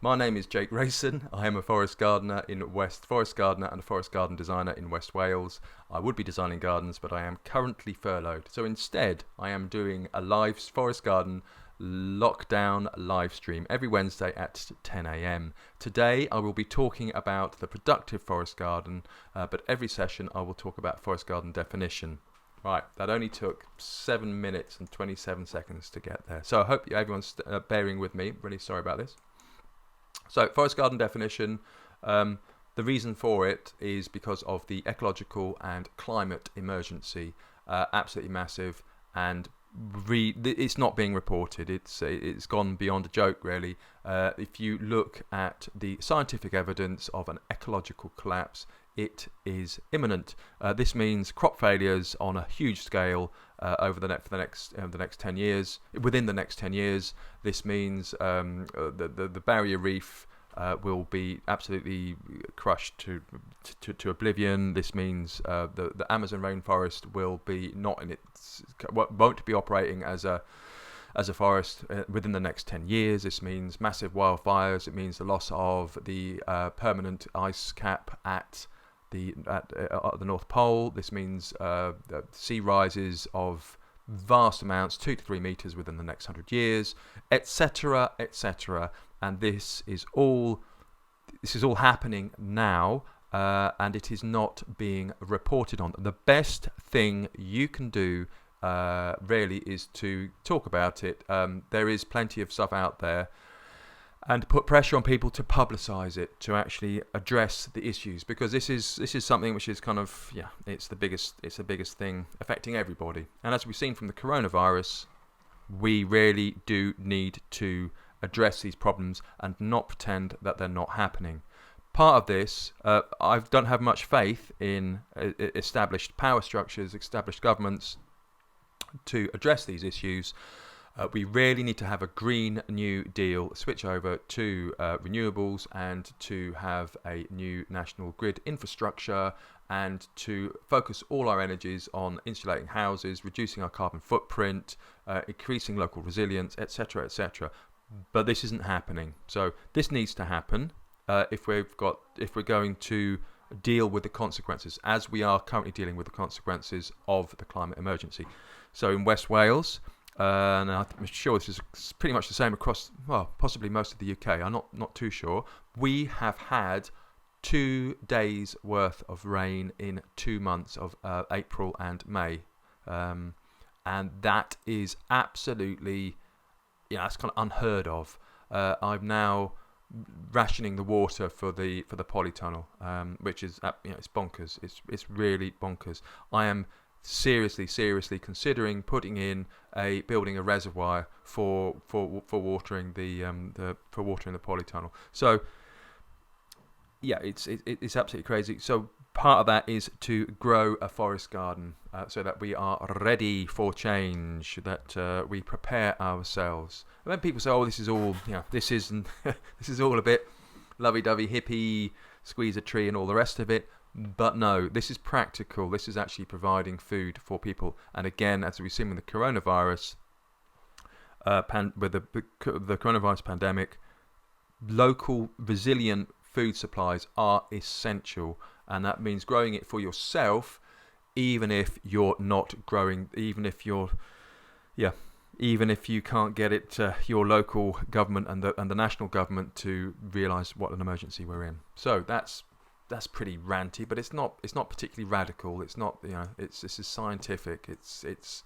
My name is Jake Rayson. I am a forest gardener and a forest garden designer in West Wales. I would be designing gardens, but I am currently furloughed. So instead, I am doing a live forest garden lockdown live stream every Wednesday at 10 a.m. Today, I will be talking about the productive forest garden, but every session I will talk about forest garden definition. Right, that only took 7 minutes and 27 seconds to get there. So I hope everyone's bearing with me. Really sorry about this. So forest garden definition, the reason for it is because of the ecological and climate emergency, absolutely massive, and it's not being reported. It's gone beyond a joke, really. If you look at the scientific evidence of an ecological collapse, it is imminent. This means crop failures on a huge scale for the next 10 years. Within the next 10 years, this means the barrier reef will be absolutely crushed to oblivion. This means the Amazon rainforest will be won't be operating as a forest within the next 10 years. This means massive wildfires. It means the loss of the permanent ice cap at the North Pole. This means sea rises of vast amounts, 2 to 3 meters within the next 100 years, etc., etc. And this is all happening now, and it is not being reported on. The best thing you can do really is to talk about it. There is plenty of stuff out there, and put pressure on people to publicize it, to actually address the issues, because this is something which is kind of, it's the biggest thing affecting everybody. And as we've seen from the coronavirus, we really do need to address these problems and not pretend that they're not happening. Part of this, I don't have much faith in established power structures, established governments to address these issues. We really need to have a Green New Deal, switch over to renewables, and to have a new national grid infrastructure, and to focus all our energies on insulating houses, reducing our carbon footprint, increasing local resilience, etc., etc. But this isn't happening. So this needs to happen if we're going to deal with the consequences, as we are currently dealing with the consequences of the climate emergency. So in West Wales, and I'm sure this is pretty much the same across, possibly most of the UK. I'm not too sure. We have had 2 days worth of rain in 2 months of April and May, and that is absolutely, that's kind of unheard of. I'm now rationing the water for the polytunnel, which is it's bonkers. It's really bonkers. I am seriously considering building a reservoir for watering the polytunnel. So it's absolutely crazy. So part of that is to grow a forest garden, so that we are ready for change, that we prepare ourselves. And when people say, "Oh, this is all this is all a bit lovey-dovey, hippie, squeeze a tree, and all the rest of it." But no, this is practical. This is actually providing food for people. And again, as we've seen with the coronavirus, with the coronavirus pandemic, local resilient food supplies are essential, and that means growing it for yourself, even if you're not growing, even if you can't get it to your local government and the national government to realise what an emergency we're in. So that's pretty ranty, but it's not particularly radical. It's not, this is scientific. It's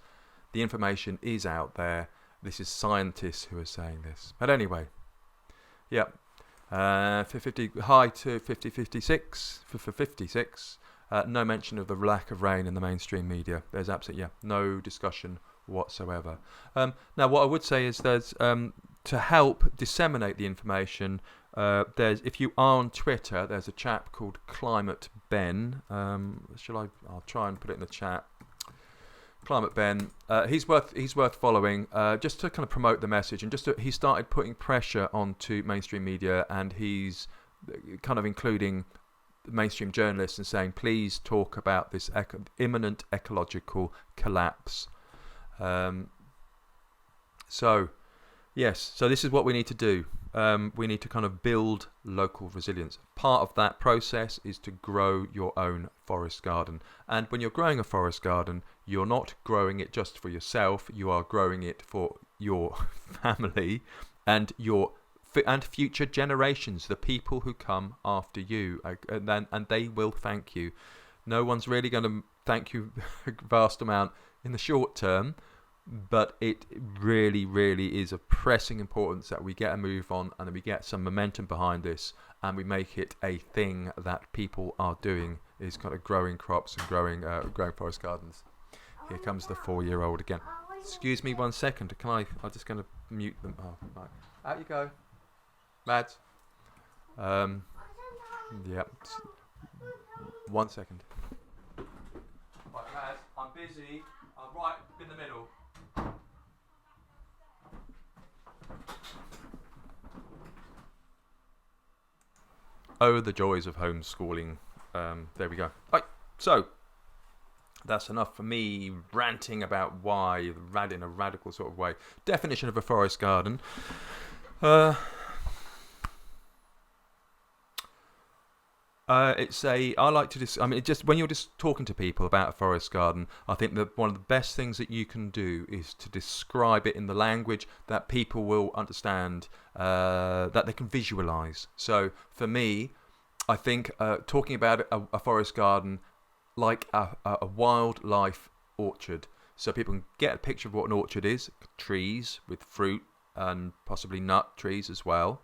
the information is out there. This is scientists who are saying this. But anyway, for 56, no mention of the lack of rain in the mainstream media. There's absolutely no discussion whatsoever. Now, what I would say is there's to help disseminate the information. If you are on Twitter, there's a chap called Climate Ben. I'll try and put it in the chat. Climate Ben. He's worth following, just to kind of promote the message, and he started putting pressure onto mainstream media, and he's kind of including mainstream journalists and saying, please talk about this imminent ecological collapse. So this is what we need to do. we need to kind of build local resilience. Part of that process is to grow your own forest garden. And when you're growing a forest garden, you're not growing it just for yourself. You are growing it for your family and future generations, the people who come after you, and they will thank you. No one's really going to thank you a vast amount in the short term, but it really, really is of pressing importance that we get a move on and that we get some momentum behind this and we make it a thing that people are doing, is kind of growing crops and growing forest gardens. Here comes the 4-year-old again. Excuse me 1 second. I'm just going to mute them. Oh, right. Out you go. Mads. Yeah. 1 second. Right, Mads, I'm busy. I'm right in the middle. Oh, the joys of homeschooling. There we go. Right, so that's enough for me ranting about why, in a radical sort of way. Definition of a forest garden. When you're just talking to people about a forest garden, I think that one of the best things that you can do is to describe it in the language that people will understand, that they can visualize. So for me, I think talking about a forest garden like a wildlife orchard, so people can get a picture of what an orchard is: trees with fruit and possibly nut trees as well.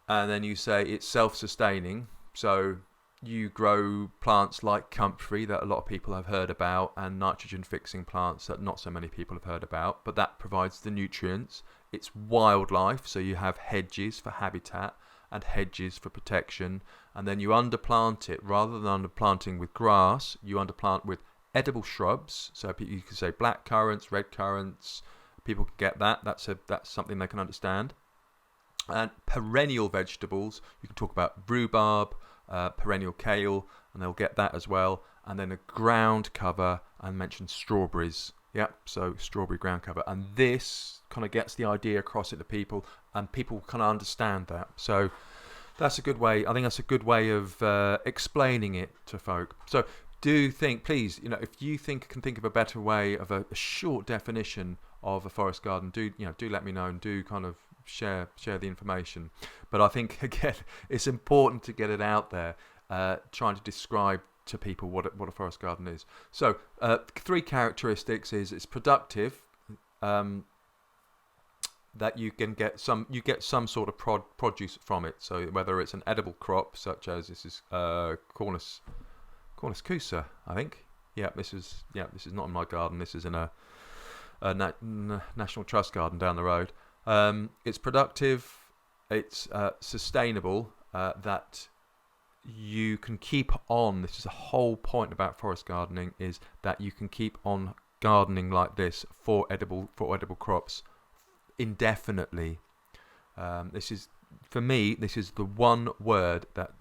And then you say it's self-sustaining. So you grow plants like comfrey that a lot of people have heard about, and nitrogen-fixing plants that not so many people have heard about, but that provides the nutrients. It's wildlife, so you have hedges for habitat and hedges for protection, and then you underplant it. Rather than underplanting with grass, you underplant with edible shrubs. So you can say black currants, red currants. People can get that. That's something they can understand. And perennial vegetables, you can talk about rhubarb, perennial kale, and they'll get that as well. And then a ground cover, and mention strawberries. Yep, so strawberry ground cover. And this kind of gets the idea across it to people, and people kind of understand that. So that's a good way. I think that's a good way of explaining it to folk. So do think, please, if you can think of a better way of a short definition of a forest garden, do let me know, and do kind of share the information. But I think, again, it's important to get it out there, trying to describe to people what a forest garden is. So 3 characteristics is it's productive, that you get some sort of produce from it. So whether it's an edible crop, such as this is Cornus Kousa, I think. This is not in my garden. This is in a National Trust garden down the road. It's productive, it's sustainable, that you can keep on. This is the whole point about forest gardening, is that you can keep on gardening like this for edible crops indefinitely. This is, for me, this is the one word that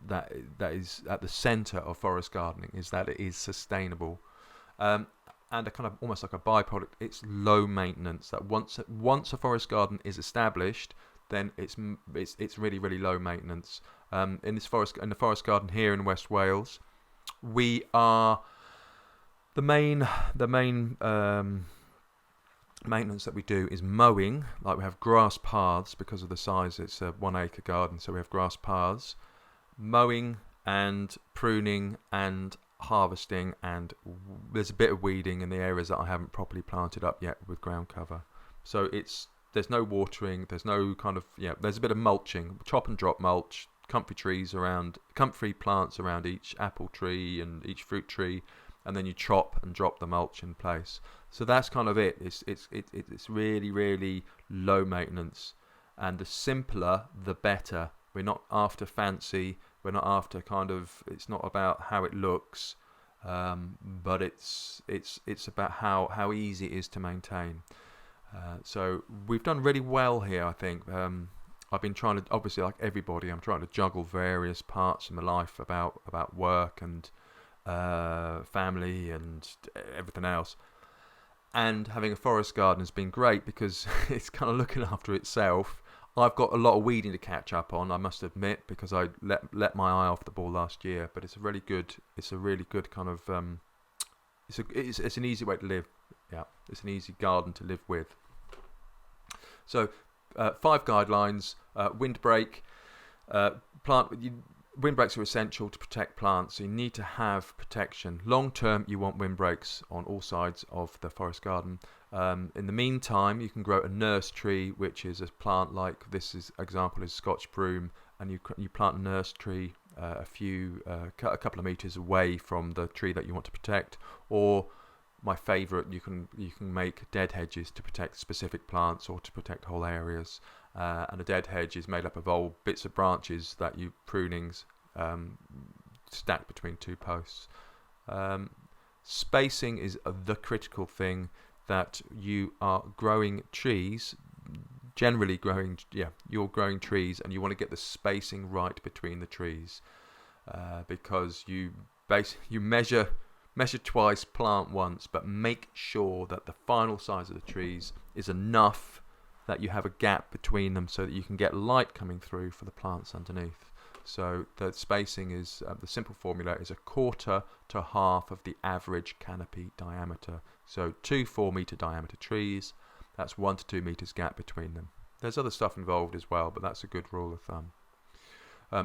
is at the centre of forest gardening, is that it is sustainable. And a kind of almost like a byproduct, it's low maintenance. That once a forest garden is established, then it's really, really low maintenance. In the forest garden here in West Wales, we are the main maintenance that we do is mowing. Like, we have grass paths because of the size. It's a 1 acre garden, so we have grass paths, mowing and pruning and harvesting, and there's a bit of weeding in the areas that I haven't properly planted up yet with ground cover. So there's no watering, there's no kind of, there's a bit of mulching, chop and drop mulch, comfrey plants around each apple tree and each fruit tree, and then you chop and drop the mulch in place. So that's kind of it. It's really, really low maintenance, and the simpler the better. We're not after fancy. We're not after it's not about how it looks, but it's about how easy it is to maintain. So we've done really well here, I think. I've been trying to, obviously, like everybody, I'm trying to juggle various parts of my life about work and family and everything else. And having a forest garden has been great because it's kind of looking after itself. I've got a lot of weeding to catch up on, I must admit, because I let my eye off the ball last year. But it's a really good kind of it's an easy way to live. Yeah, it's an easy garden to live with. So 5 guidelines: windbreak, windbreaks are essential to protect plants, so you need to have protection. Long term, you want windbreaks on all sides of the forest garden. In the meantime, you can grow a nurse tree, which is a plant like example is Scotch broom, and you plant a nurse tree a couple of meters away from the tree that you want to protect. Or my favourite, you can make dead hedges to protect specific plants or to protect whole areas. And a dead hedge is made up of old bits of branches that you prunings stacked between 2 posts. Spacing is the critical thing, that you are growing trees, you're growing trees, and you want to get the spacing right between the trees, because you measure twice, plant once, but make sure that the final size of the trees is enough that you have a gap between them so that you can get light coming through for the plants underneath. So the spacing is, the simple formula is 1/4 to 1/2 of the average canopy diameter. So 2 4-meter diameter trees, that's 1 to 2 meters gap between them. There's other stuff involved as well, but that's a good rule of thumb.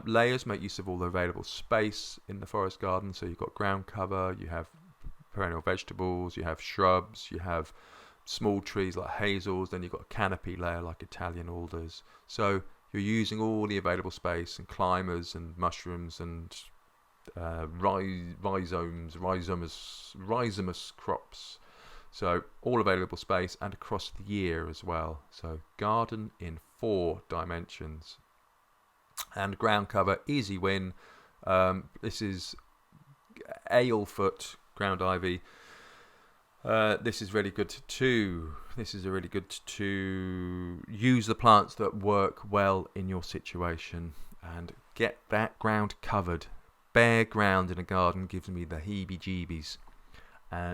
Layers make use of all the available space in the forest garden. So you've got ground cover, you have perennial vegetables, you have shrubs, you have small trees like hazels, then you've got a canopy layer like Italian alders. So you're using all the available space, and climbers and mushrooms and rhizomous crops. So all available space, and across the year as well. So garden in 4 dimensions. And ground cover, easy win. This is alefoot ground ivy. This is really good to use the plants that work well in your situation and get that ground covered. Bare ground in a garden gives me the heebie-jeebies.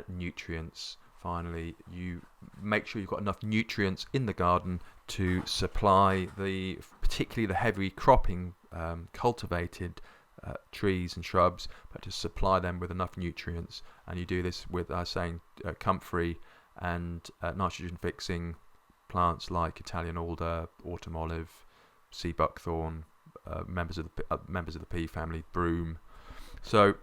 Nutrients. Finally, you make sure you've got enough nutrients in the garden to supply particularly the heavy cropping cultivated trees and shrubs, but to supply them with enough nutrients. And you do this with comfrey and nitrogen fixing plants like Italian alder, autumn olive, sea buckthorn, members of the pea family, broom. So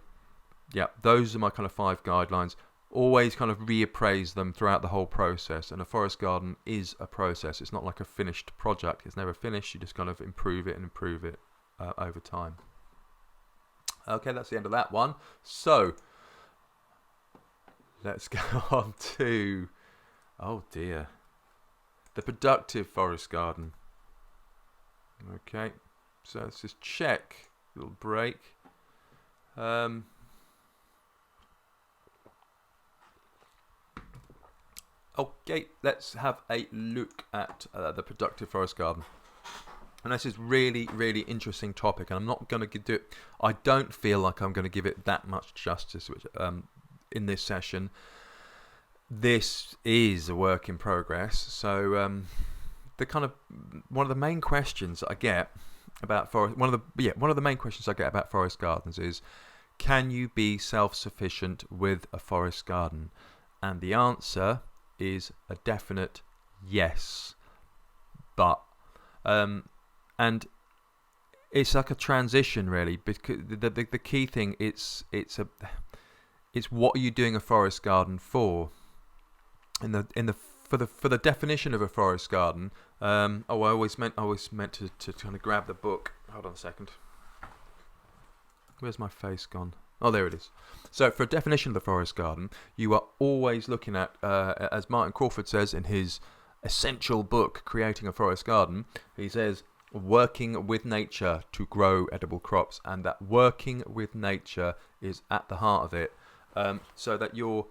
yeah, those are my kind of 5 guidelines. Always kind of reappraise them throughout the whole process. And a forest garden is a process. It's not like a finished project. It's never finished. You just kind of improve it over time. Okay, that's the end of that one. So let's go on to, the productive forest garden. Okay, so let's just check. Little break. Okay, let's have a look at the productive forest garden. And this is really, really interesting topic, and I'm not going to do it. I don't feel like I'm going to give it that much justice in this session. This is a work in progress. So one of the main questions I get about forest gardens is, can you be self-sufficient with a forest garden? And the answer is a definite yes. But and it's like a transition, really, because the key thing it's what are you doing a forest garden for? For the definition of a forest garden, I always meant to kind of grab the book. Hold on a second. Where's my face gone? Oh, there it is. So for a definition of the forest garden, you are always looking at, as Martin Crawford says in his essential book, Creating a Forest Garden, he says, working with nature to grow edible crops. And that working with nature is at the heart of it, so that you're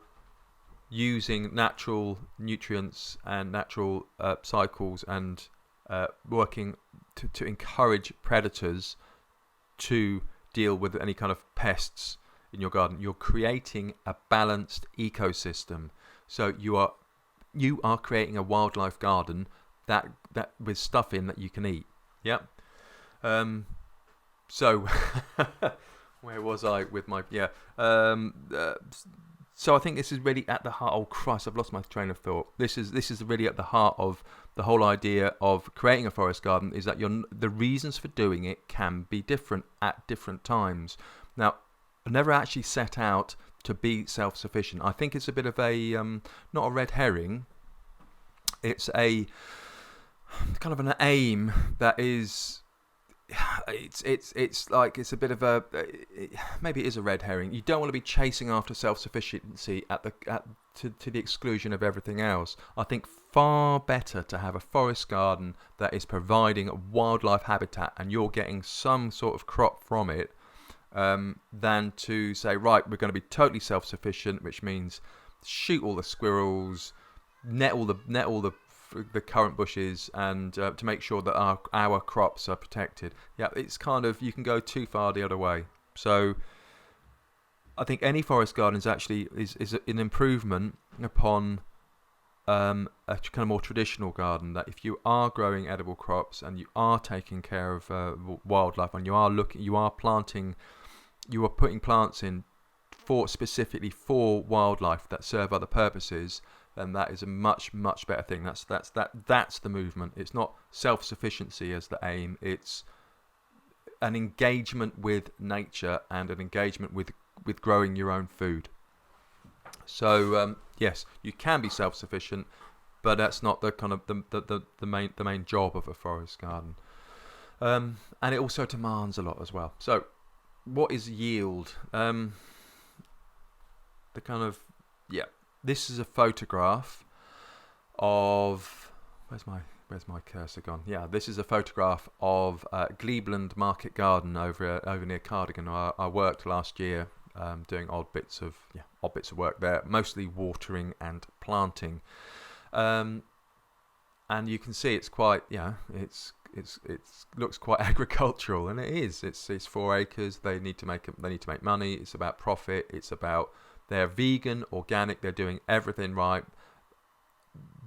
using natural nutrients and natural cycles and working to encourage predators to deal with any kind of pests in your garden. You're creating a balanced ecosystem. So you are creating a wildlife garden that with stuff in that you can eat. Yep. So where was I with my so I think this is really at the heart. Oh Christ, I've lost my train of thought. This is really at the heart of the whole idea of creating a forest garden, is that the reasons for doing it can be different at different times. Now, I never actually set out to be self-sufficient. I think it's a bit of a not a red herring. It's a kind of an aim that is. It's like it's a bit of a maybe it is a red herring. You don't want to be chasing after self-sufficiency to the exclusion of everything else. I think far better to have a forest garden that is providing a wildlife habitat and you're getting some sort of crop from it, than to say, right, we're going to be totally self-sufficient, which means shoot all the squirrels, net all the current bushes, and to make sure that our crops are protected. Yeah, it's kind of, you can go too far the other way. So I think any forest garden is actually is an improvement upon a kind of more traditional garden, that if you are growing edible crops and you are taking care of wildlife, and you are putting plants in specifically for wildlife that serve other purposes, then that is a much better thing. That's the movement. It's not self-sufficiency as the aim. It's an engagement with nature and an engagement with growing your own food. So yes, you can be self-sufficient, but that's not the kind of the main job of a forest garden. And it also demands a lot as well. So what is yield? This is a photograph of where's my cursor gone? Yeah, this is a photograph of Glebeland Market Garden over near Cardigan. I worked last year doing odd bits of work there, mostly watering and planting. And you can see it's quite it looks quite agricultural, and it is. It's 4 acres. They need to make money. It's about profit. It's about, they're vegan, organic, they're doing everything right,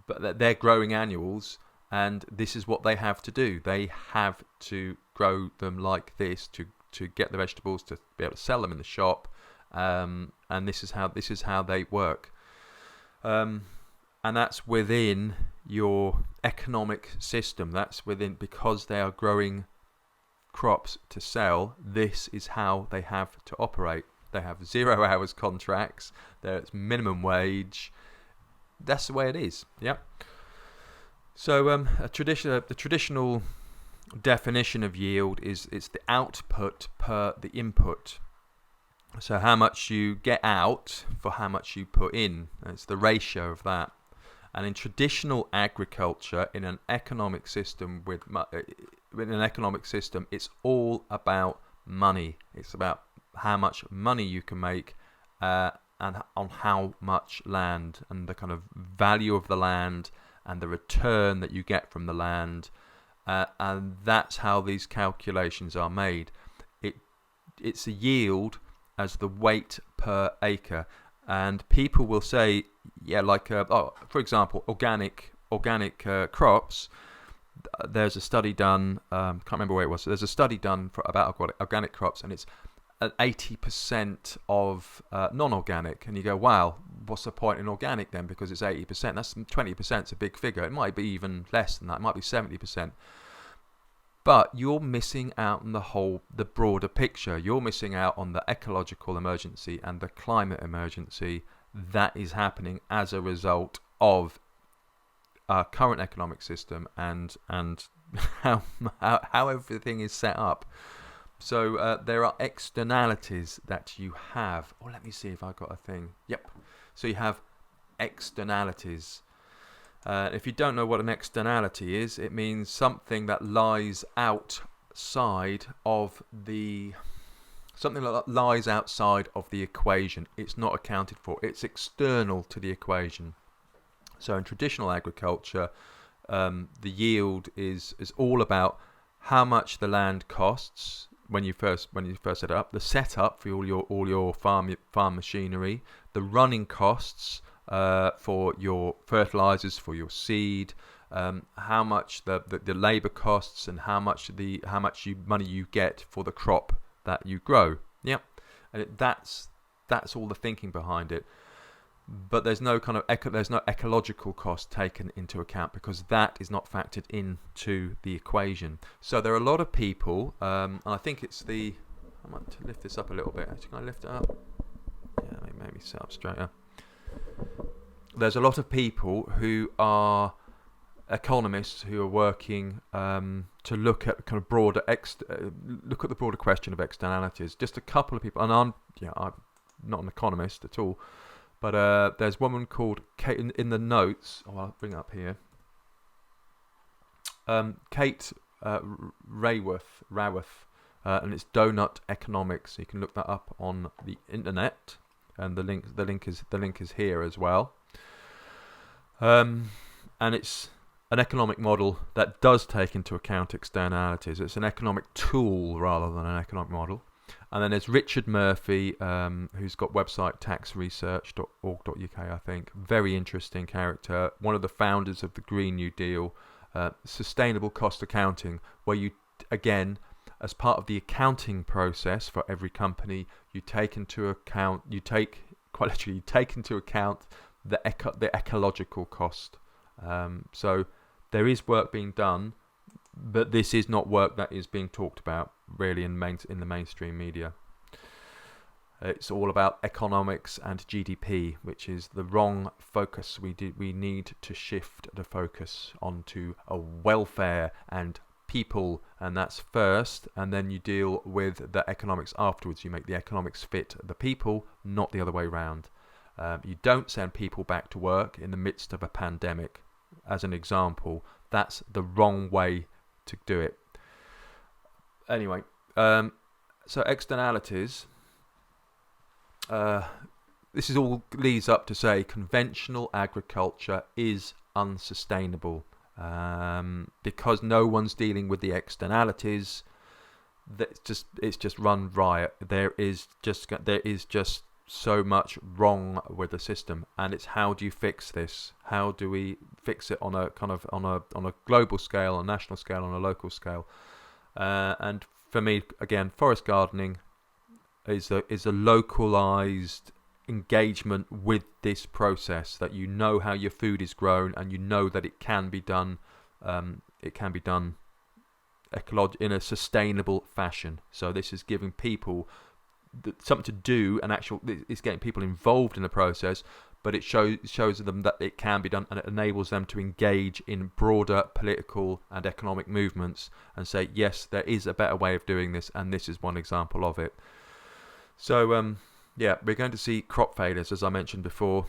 but they're growing annuals, and this is what they have to do. They have to grow them like this to get the vegetables, to be able to sell them in the shop, and this is how they work. And that's within your economic system. That's within, because they are growing crops to sell, this is how they have to operate. They have 0 hours contracts. There's minimum wage. That's the way it is. Yeah. So the traditional definition of yield is it's the output per the input. So how much you get out for how much you put in. It's the ratio of that. And in traditional agriculture, in an economic system it's all about money. It's about how much money you can make, and on how much land, and the kind of value of the land and the return that you get from the land, and that's how these calculations are made. It's a yield as the weight per acre, and people will say, for example, organic crops. There's a study done. Can't remember where it was. There's a study done about organic crops, and it's at 80% of non-organic, and you go, wow, what's the point in organic then? Because it's 80%. That's 20%. It's a big figure. It might be even less than that. It might be 70%. But you're missing out on the broader picture. You're missing out on the ecological emergency and the climate emergency that is happening as a result of our current economic system and how everything is set up. So there are externalities that you have. Oh, let me see if I got a thing. Yep. So you have externalities. If you don't know what an externality is, it means something that lies outside of the equation. It's not accounted for. It's external to the equation. So in traditional agriculture, the yield is all about how much the land costs when you first set it up, the setup for all your farm machinery, the running costs for your fertilizers, for your seed, how much the labour costs, and how much money you get for the crop that you grow. Yeah, and that's all the thinking behind it. But there's no kind of ecological cost taken into account, because that is not factored into the equation. So there are a lot of people, and I think it's I might lift this up a little bit. Actually, can I lift it up? Yeah, maybe set up straighter. There's a lot of people who are economists who are working to look at kind of look at the broader question of externalities. Just a couple of people, and I'm not an economist at all, but there's one woman called Kate in the notes. I'll bring it up here. Kate Raworth, and it's Donut Economics. So you can look that up on the internet, and the link is here as well. And it's an economic model that does take into account externalities. It's an economic tool rather than an economic model. And then there's Richard Murphy, who's got website taxresearch.org.uk, I think. Very interesting character. One of the founders of the Green New Deal, sustainable cost accounting, where you, again, as part of the accounting process for every company, you take into account the ecological cost. So there is work being done, but this is not work that is being talked about really in the mainstream media. It's all about economics and GDP, which is the wrong focus. We need to shift the focus onto a welfare and people, and that's first, and then you deal with the economics afterwards. You make the economics fit the people, not the other way around. You don't send people back to work in the midst of a pandemic, as an example. That's the wrong way to do it. Anyway, so externalities. This is all leads up to say conventional agriculture is unsustainable, because no one's dealing with the externalities. It's just run riot. There is just so much wrong with the system, and it's how do you fix this? How do we fix it on a global scale, a national scale, on a local scale? And for me, again, forest gardening is a localized engagement with this process, that you know how your food is grown, and you know that it can be done. It can be done in a sustainable fashion. So this is giving people something to do, and it's getting people involved in the process, but it shows them that it can be done, and it enables them to engage in broader political and economic movements and say, yes, there is a better way of doing this, and this is one example of it. So we're going to see crop failures, as I mentioned before.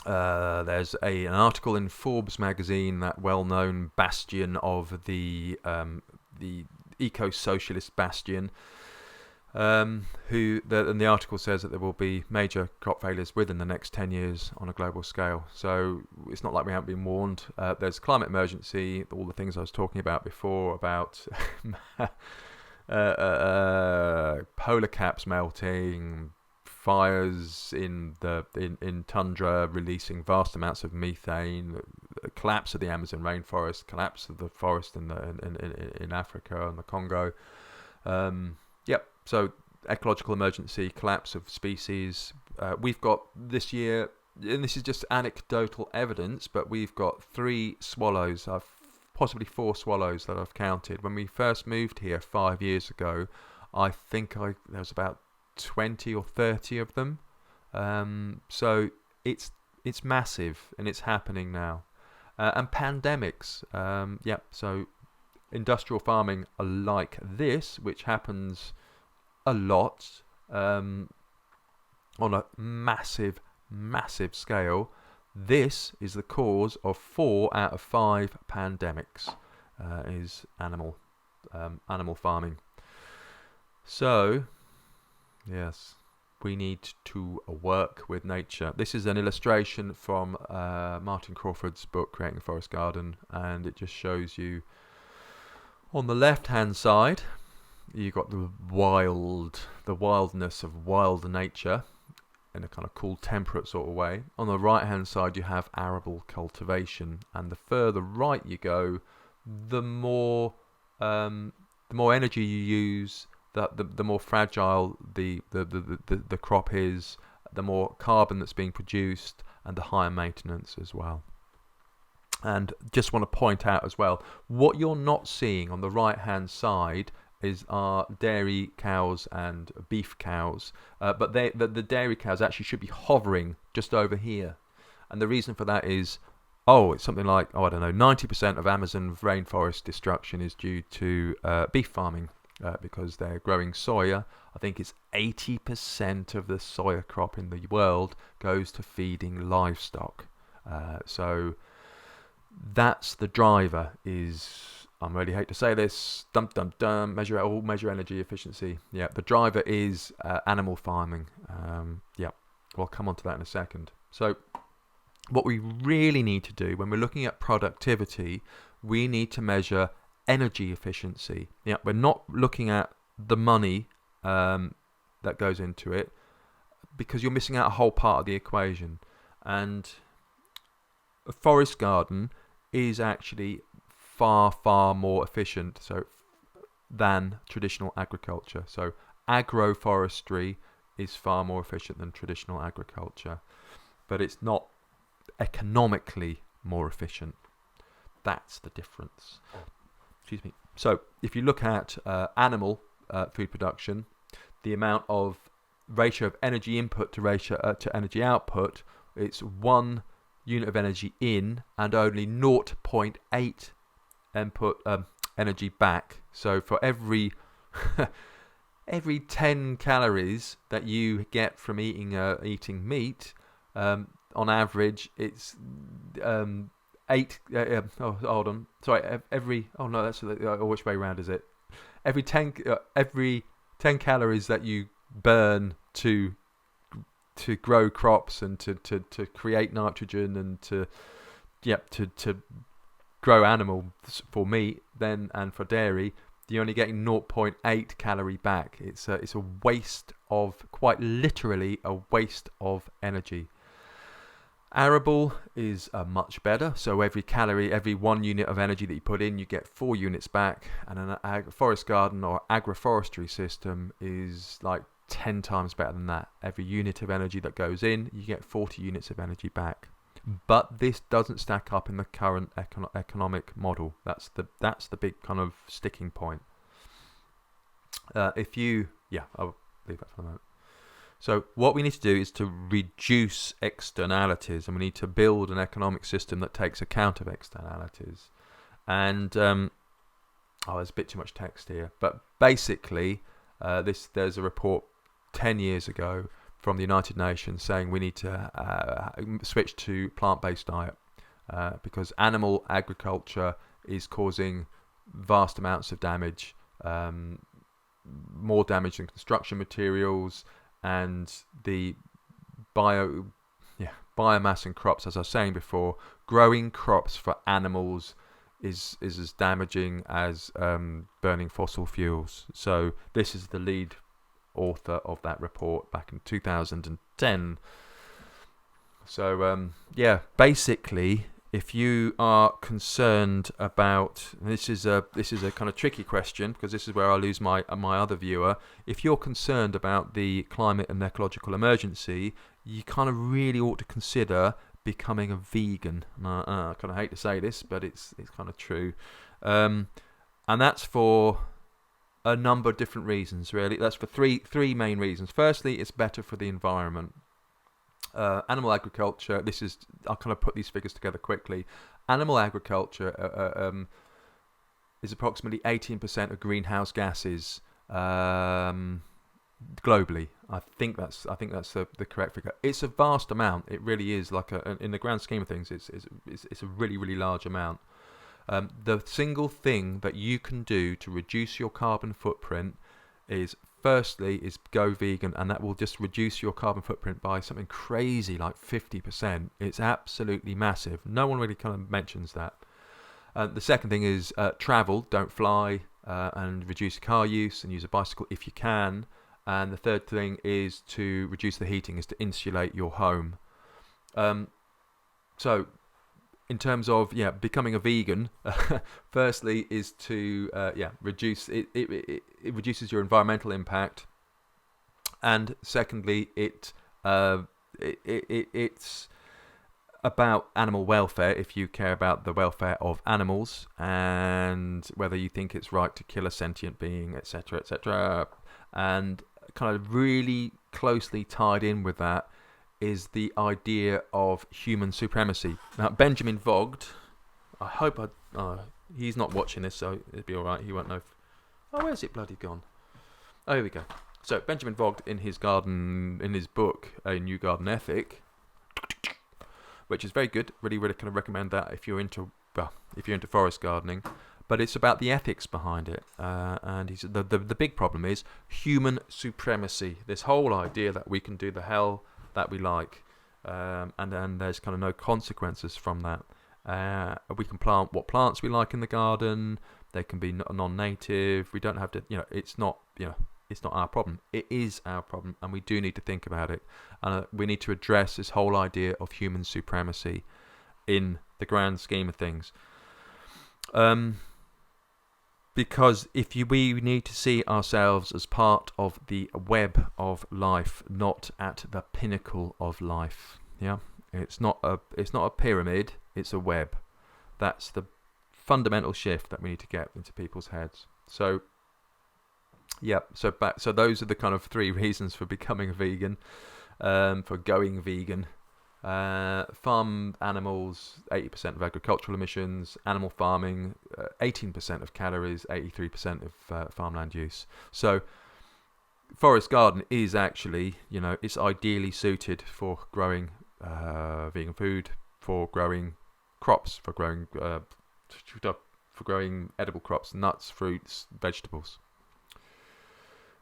There's an article in Forbes magazine, that well-known bastion of the eco-socialist bastion, and the article says that there will be major crop failures within the next 10 years on a global scale. So it's not like we haven't been warned. There's climate emergency, all the things I was talking about before, about polar caps melting, fires in tundra releasing vast amounts of methane, the collapse of the Amazon rainforest, collapse of the forest in Africa and the Congo. So ecological emergency, collapse of species. We've got this year, and this is just anecdotal evidence, but we've got 3 swallows, possibly 4 swallows that I've counted. When we first moved here 5 years ago, I think there was about 20 or 30 of them. So it's massive, and it's happening now. And pandemics. So industrial farming like this, which happens a lot on a massive scale. This is the cause of 4 out of 5 pandemics, is animal farming. So yes, we need to work with nature. This is an illustration from Martin Crawford's book Creating a Forest Garden, and it just shows you on the left hand side you got the wildness of wild nature, in a kind of cool, temperate sort of way. On the right-hand side, you have arable cultivation, and the further right you go, the more energy you use, the more fragile the crop is, the more carbon that's being produced, and the higher maintenance as well. And just want to point out as well, what you're not seeing on the right-hand side are dairy cows and beef cows, but the dairy cows actually should be hovering just over here. And the reason for that is, it's something like, I don't know, 90% of Amazon rainforest destruction is due to beef farming, because they're growing soya. I think it's 80% of the soya crop in the world goes to feeding livestock. So that's the driver. I really hate to say this, measure energy efficiency. Yeah, the driver is animal farming. We'll come on to that in a second. So what we really need to do when we're looking at productivity, we need to measure energy efficiency. Yeah, we're not looking at the money that goes into it, because you're missing out a whole part of the equation. And a forest garden is actually far more efficient than traditional agriculture. So agroforestry is far more efficient than traditional agriculture, but it's not economically more efficient. That's the difference. Excuse me. So if you look at animal food production, the amount of ratio of energy input to energy output, it's 1 unit of energy in and only 0.8 input energy back. So for every 10 calories that you get from eating meat, on average, it's 8. Hold on. Sorry. Which way round is it? Every 10 calories that you burn to grow crops and to create nitrogen and to grow animals for meat, and for dairy, you're only getting 0.8 calorie back. It's a waste of, quite literally, a waste of energy. Arable is much better. So every 1 unit of energy that you put in, you get 4 units back. And a forest garden or agroforestry system is like 10 times better than that. Every unit of energy that goes in, you get 40 units of energy back. But this doesn't stack up in the current economic model. That's the big kind of sticking point. I'll leave that for the moment. So what we need to do is to reduce externalities, and we need to build an economic system that takes account of externalities. And there's a bit too much text here, but basically, there's a report 10 years ago from the United Nations saying we need to switch to plant-based diet, because animal agriculture is causing vast amounts of damage, more damage than construction materials, and the biomass in crops, as I was saying before, growing crops for animals is as damaging as burning fossil fuels. So this is the lead author of that report back in 2010. So basically, if you are concerned about, this is a kind of tricky question, because this is where I lose my other viewer. If you're concerned about the climate and ecological emergency, you kind of really ought to consider becoming a vegan. I kind of hate to say this, but it's kind of true, and that's for a number of different reasons. Really, that's for three main reasons. Firstly, it's better for the environment. Animal agriculture, I'll kind of put these figures together quickly. Animal agriculture is approximately 18% of greenhouse gases globally. I think that's the correct figure. It's a vast amount. It really is. In the grand scheme of things, it's a really, really large amount. The single thing that you can do to reduce your carbon footprint is go vegan, and that will just reduce your carbon footprint by something crazy like 50%. It's absolutely massive. No one really kind of mentions that. The second thing is travel. Don't fly, and reduce car use and use a bicycle if you can. And the third thing is to reduce the heating, is to insulate your home. So in terms of becoming a vegan, firstly is to reduce it reduces your environmental impact, and secondly it's about animal welfare, if you care about the welfare of animals and whether you think it's right to kill a sentient being, etc., etc. And kind of really closely tied in with that is the idea of human supremacy. Now, Benjamin Vogt, I hope he's not watching this, so it'll be all right. He won't know. Where's it bloody gone? Oh, here we go. So Benjamin Vogt, in his book, A New Garden Ethic, which is very good. Really, really kind of recommend that if you're into forest gardening. But it's about the ethics behind it, and the big problem is human supremacy. This whole idea that we can do the hell that we like, and then there's kind of no consequences from that. We can plant what plants we like in the garden. They can be non-native. We don't have to. It's not. It's not our problem. It is our problem, and we do need to think about it. And we need to address this whole idea of human supremacy in the grand scheme of things. Because we need to see ourselves as part of the web of life, not at the pinnacle of life. Yeah, it's not a pyramid. It's a web. That's the fundamental shift that we need to get into people's heads. So. Yeah, so those are the kind of 3 reasons for becoming a vegan, for going vegan. Farm animals, 80% of agricultural emissions. Animal farming, 18% of calories, 83% of farmland use. So forest garden is actually, it's ideally suited for growing vegan food, for growing crops, for growing edible crops, nuts, fruits, vegetables.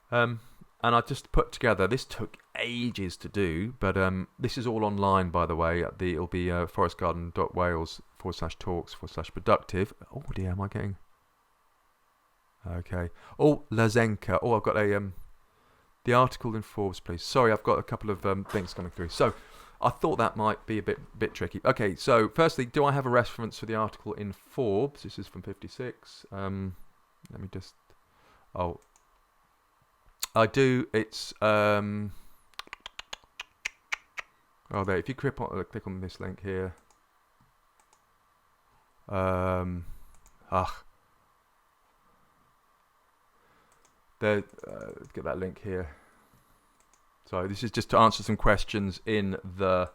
And I just put together, this took ages to do, but this is all online, by the way. It'll be forestgarden.wales/talks/productive. Oh dear, am I getting... Okay. Oh, Lazenka. Oh, I've got the article in Forbes, please. Sorry, I've got a couple of things coming through. So I thought that might be a bit tricky. Okay, so firstly, do I have a reference for the article in Forbes? This is from 56. Let me just... Oh... I do. It's there. If you click on this link here, there. Get that link here. So this is just to answer some questions in the.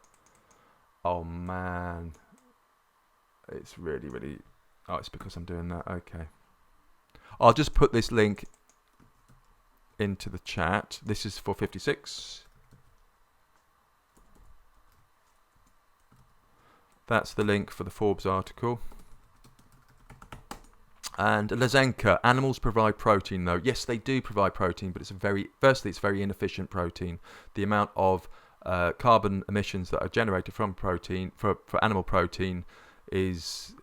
Oh man, it's really. Oh, it's because I'm doing that. Okay, I'll just put this link into the chat. This is for 56. That's the link for the Forbes article. And Lazenka, animals provide protein though. Yes, they do provide protein, but it's very inefficient protein. The amount of carbon emissions that are generated from protein, for animal protein, is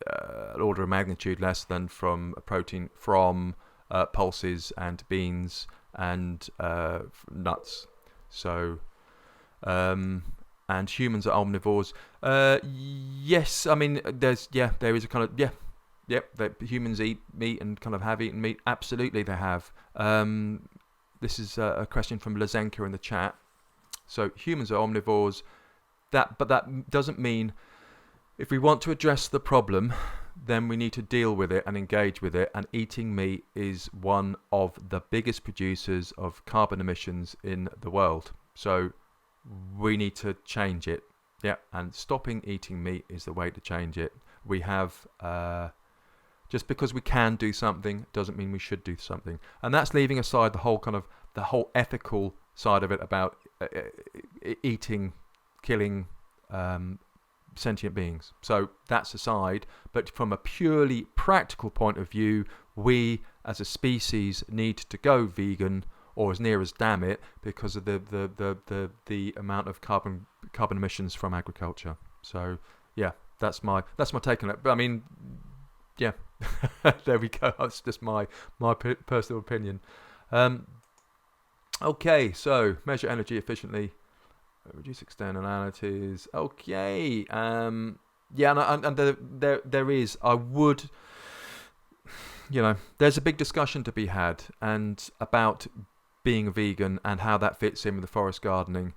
an order of magnitude less than from protein from pulses and beans and nuts. So and humans are omnivores. Yes, I mean there is a kind of that humans eat meat and kind of have eaten meat. Absolutely, they have. This is a question from Lazenka in the chat. So humans are omnivores. But that doesn't mean, if we want to address the problem, then we need to deal with it and engage with it. And eating meat is one of the biggest producers of carbon emissions in the world. So we need to change it. Yeah, and stopping eating meat is the way to change it. We have just because we can do something doesn't mean we should do something. And that's leaving aside the whole ethical side of it about eating, killing sentient beings. So that's aside, but from a purely practical point of view, we as a species need to go vegan, or as near as damn it, because of the amount of carbon emissions from agriculture. So yeah, that's my take on it. But I mean, yeah, there we go. That's just my personal opinion. Okay, so measure energy efficiently, reduce externalities. Okay, yeah, and there is. I would, there's a big discussion to be had and about being a vegan and how that fits in with the forest gardening.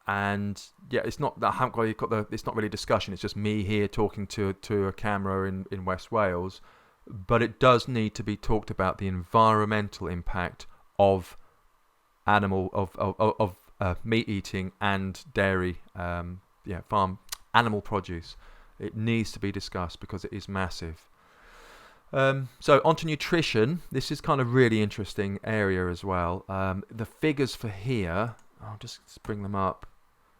And yeah, it's not that I haven't really got the. It's not really a discussion. It's just me here talking to a camera in West Wales, but it does need to be talked about the environmental impact of meat eating and dairy, farm animal produce. It needs to be discussed because it is massive. So onto nutrition. This is kind of really interesting area as well. The figures for here, I'll just bring them up.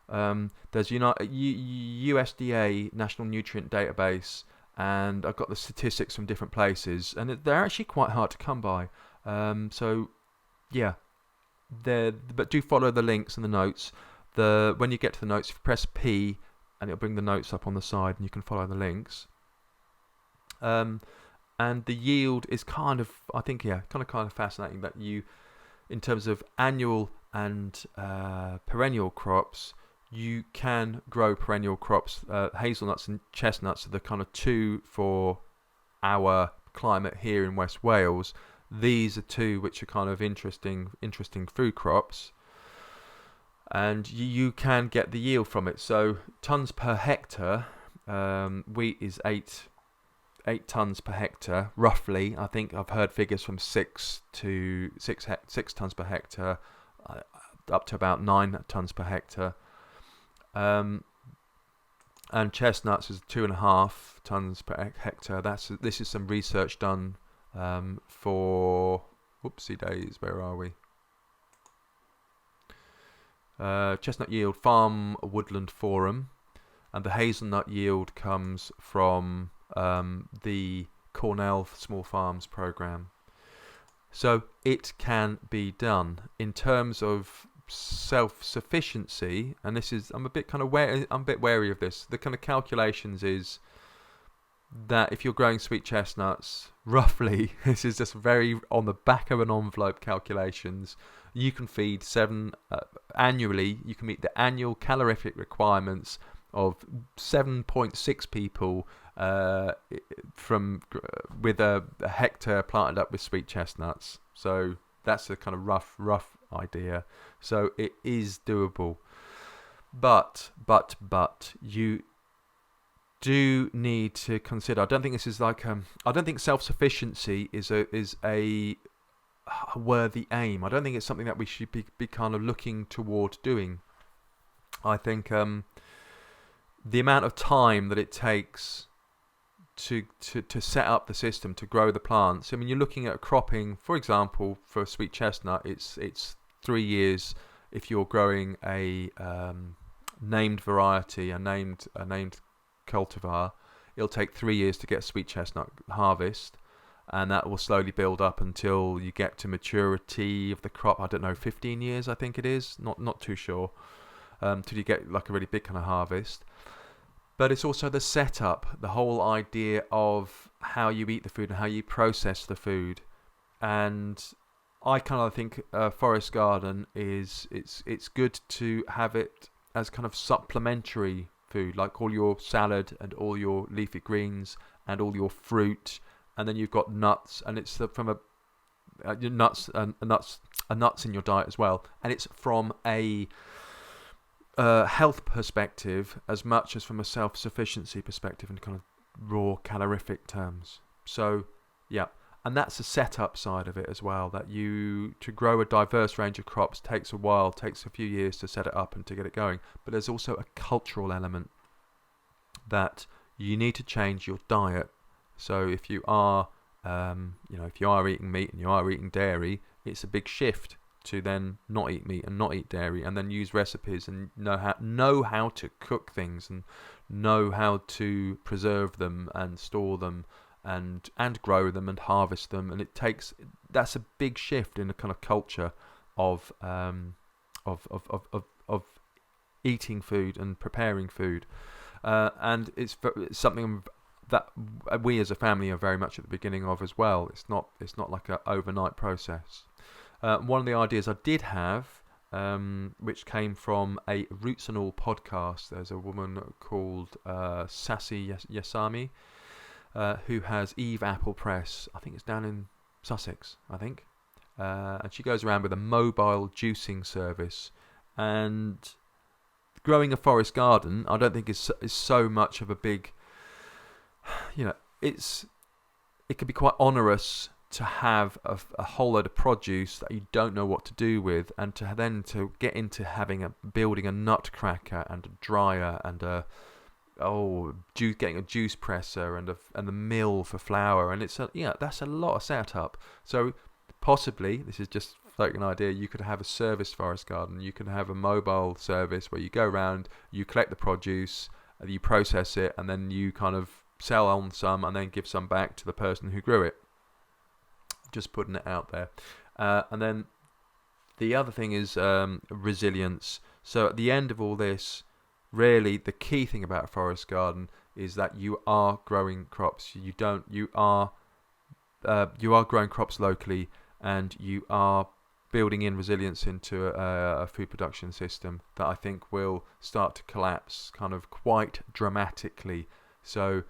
There's USDA National Nutrient Database, and I've got the statistics from different places, and they're actually quite hard to come by. So yeah, but do follow the links and the notes. When you get to the notes, if you press P, and it'll bring the notes up on the side, and you can follow the links. And the yield is kind of fascinating that in terms of annual and perennial crops, you can grow perennial crops. Hazelnuts and chestnuts are the kind of two for our climate here in West Wales. These are two which are kind of interesting food crops, and you can get the yield from it. So tons per hectare. Wheat is 8 tons per hectare, roughly. I think I've heard figures from 6 tons per hectare, up to about 9 tons per hectare. And chestnuts is 2.5 tons per hectare. This is some research done for whoopsie days. Where are we? Chestnut yield Farm Woodland Forum, and the hazelnut yield comes from the Cornell Small Farms program. So it can be done in terms of self-sufficiency, and this is I'm a bit wary of this. The kind of calculations is that if you're growing sweet chestnuts, roughly, this is just very on the back of an envelope calculations, you can feed annually. You can meet the annual calorific requirements of 7.6 people with a hectare planted up with sweet chestnuts. So that's a kind of rough idea. So it is doable, but you do need to consider. I don't think this is like I don't think self-sufficiency is a worthy aim. I don't think it's something that we should be kind of looking toward doing. I think the amount of time that it takes to set up the system to grow the plants. I mean, you're looking at cropping, for example, for a sweet chestnut. It's 3 years if you're growing a named variety, a named cultivar. It'll take 3 years to get a sweet chestnut harvest, and that will slowly build up until you get to maturity of the crop. I don't know, 15 years I think it is. Not too sure. Till you get like a really big kind of harvest. But it's also the setup, the whole idea of how you eat the food and how you process the food. And I kind of think a forest garden it's good to have it as kind of supplementary food, like all your salad and all your leafy greens and all your fruit, and then you've got nuts, and it's from nuts in your diet as well, and it's from a health perspective as much as from a self-sufficiency perspective in kind of raw calorific terms. So yeah, and that's the setup side of it as well, that to grow a diverse range of crops takes a while, takes a few years to set it up and to get it going. But there's also a cultural element that you need to change your diet. So if you are if you are eating meat and you are eating dairy, it's a big shift to then not eat meat and not eat dairy, and then use recipes and know how to cook things and know how to preserve them and store them and grow them and harvest them. And that's a big shift in the kind of culture of eating food and preparing food, and it's something that we as a family are very much at the beginning of as well. It's not like an overnight process. One of the ideas I did have, which came from a Roots and All podcast. There's a woman called Sassy Yasami, who has Eve Apple Press. I think it's down in Sussex, I think. And she goes around with a mobile juicing service. And growing a forest garden, I don't think is so much of a big, it can be quite onerous to have a whole load of produce that you don't know what to do with, and to get into building a nutcracker and a dryer and getting a juice presser and the mill for flour, and that's a lot of setup. So possibly, this is just like an idea, you could have a service forest garden. You can have a mobile service where you go around, you collect the produce, you process it, and then you kind of sell on some and then give some back to the person who grew it. Just putting it out there. And then the other thing is resilience. So at the end of all this, really the key thing about a forest garden is that you are growing crops. You are growing crops locally, and you are building in resilience into a food production system that I think will start to collapse kind of quite dramatically. So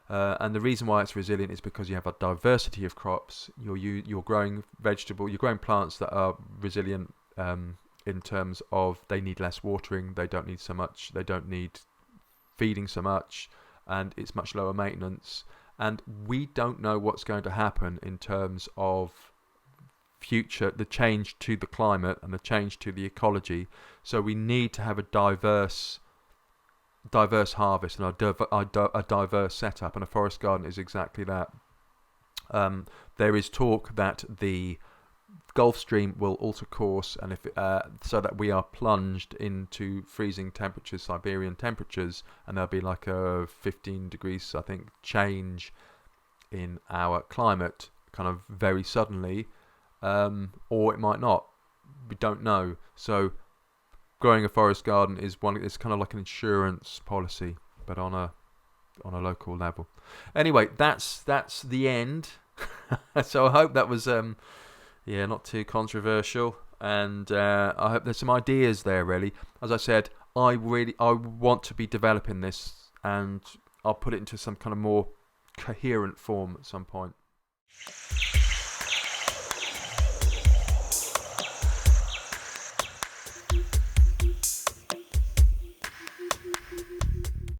and the reason why it's resilient is because you have a diversity of crops. You're growing you're growing plants that are resilient in terms of they need less watering, they don't need so much, they don't need feeding so much, and it's much lower maintenance. And we don't know what's going to happen in terms of the change to the climate and the change to the ecology. So we need to have a diverse harvest and a diverse setup, and a forest garden is exactly that. There is talk that the Gulf Stream will alter course, and so that we are plunged into freezing temperatures, Siberian temperatures, and there'll be like a 15 degrees, I think, change in our climate, kind of very suddenly, or it might not. We don't know. So growing a forest garden is kind of like an insurance policy, but on a local level. Anyway, that's the end. So I hope that was not too controversial, and I hope there's some ideas there. Really, as I said, I want to be developing this, and I'll put it into some kind of more coherent form at some point.